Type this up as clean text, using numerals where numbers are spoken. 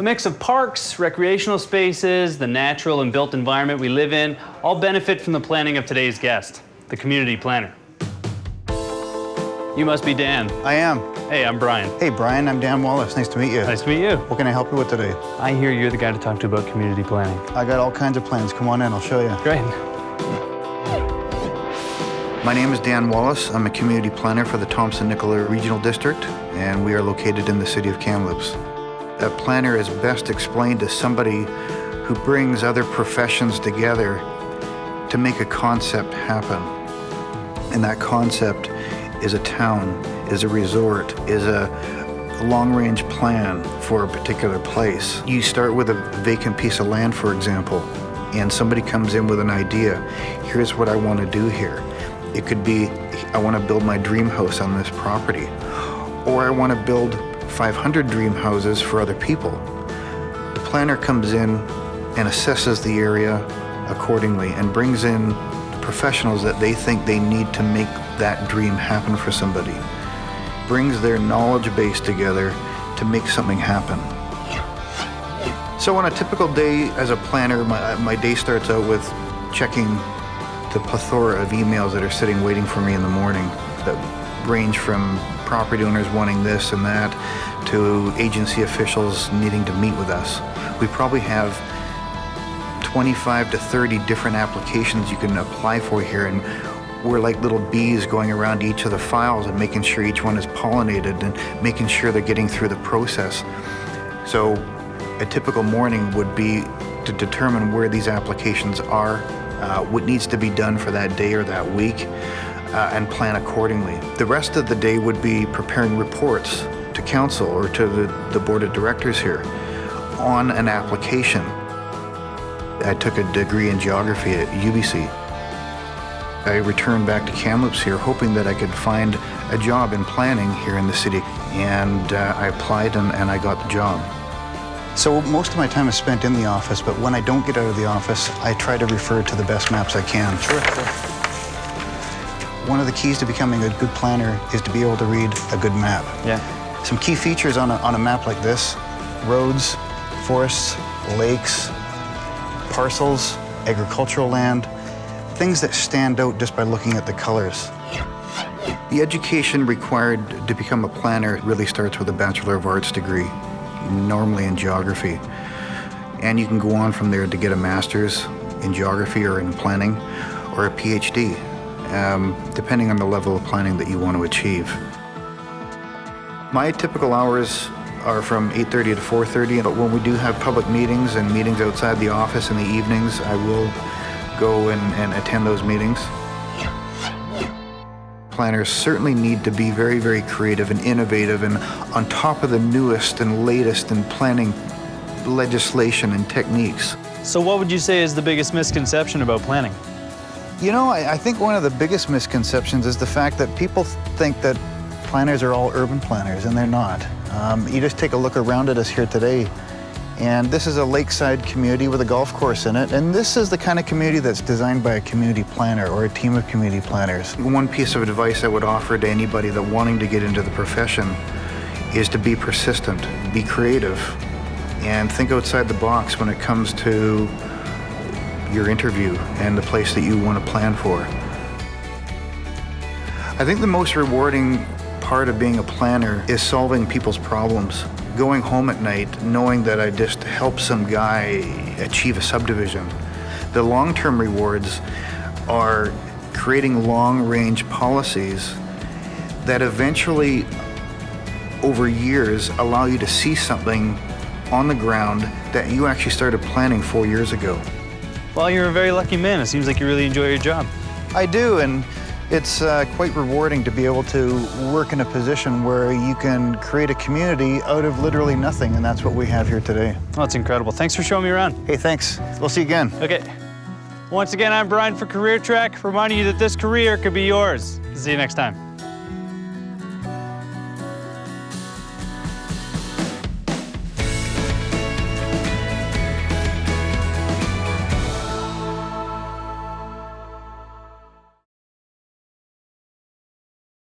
mix of parks, recreational spaces, the natural and built environment we live in all benefit from the planning of today's guest, the community planner. You must be Dan. I am. Hey, I'm Brian. Hey, Brian, I'm Dan Wallace. Nice to meet you. Nice to meet you. What can I help you with today? I hear you're the guy to talk to about community planning. I got all kinds of plans. Come on in, I'll show you. Great. My name is Dan Wallace. I'm a community planner for the Thompson-Nicola Regional District, and we are located in the city of Kamloops. A planner is best explained as somebody who brings other professions together to make a concept happen. And that concept is a town, is a resort, is a long-range plan for a particular place. You start with a vacant piece of land, for example, and somebody comes in with an idea. Here's what I want to do here. It could be, I want to build my dream house on this property, or I want to build 500 dream houses for other people. The planner comes in and assesses the area accordingly and brings in professionals that they think they need to make that dream happen for somebody. Brings their knowledge base together to make something happen. So on a typical day as a planner, my day starts out with checking the plethora of emails that are sitting waiting for me in the morning that range from property owners wanting this and that to agency officials needing to meet with us. We probably have 25 to 30 different applications you can apply for here, and we're like little bees going around each of the files and making sure each one is pollinated and making sure they're getting through the process. So a typical morning would be to determine where these applications are, what needs to be done for that day or that week, and plan accordingly. The rest of the day would be preparing reports to council or to the board of directors here on an application. I took a degree in geography at UBC. I returned back to Kamloops here hoping that I could find a job in planning here in the city, and I applied and I got the job. So most of my time is spent in the office, but when I don't get out of the office, I try to refer to the best maps I can. Sure. One of the keys to becoming a good planner is to be able to read a good map. Yeah. Some key features on a map like this: roads, forests, lakes, parcels, agricultural land, things that stand out just by looking at the colors. The education required to become a planner really starts with a Bachelor of Arts degree, normally in geography. And you can go on from there to get a master's in geography or in planning, or a PhD, depending on the level of planning that you want to achieve. My typical hours are from 8:30 to 4:30, but when we do have public meetings and meetings outside the office in the evenings, I will go and attend those meetings. Planners certainly need to be very, very creative and innovative and on top of the newest and latest in planning legislation and techniques. So what would you say is the biggest misconception about planning? You know, I think one of the biggest misconceptions is the fact that people think that planners are all urban planners, and they're not. You just take a look around at us here today, and this is a lakeside community with a golf course in it, and this is the kind of community that's designed by a community planner or a team of community planners. One piece of advice I would offer to anybody that wanting to get into the profession is to be persistent, be creative, and think outside the box when it comes to your interview and the place that you want to plan for. I think the most rewarding part of being a planner is solving people's problems. Going home at night knowing that I just helped some guy achieve a subdivision. The long-term rewards are creating long-range policies that eventually, over years, allow you to see something on the ground that you actually started planning 4 years ago. Well, you're a very lucky man. It seems like you really enjoy your job. I do, and it's quite rewarding to be able to work in a position where you can create a community out of literally nothing, and that's what we have here today. Well, that's incredible. Thanks for showing me around. Hey, thanks. We'll see you again. Okay. Once again, I'm Brian for Career Track, reminding you that this career could be yours. See you next time.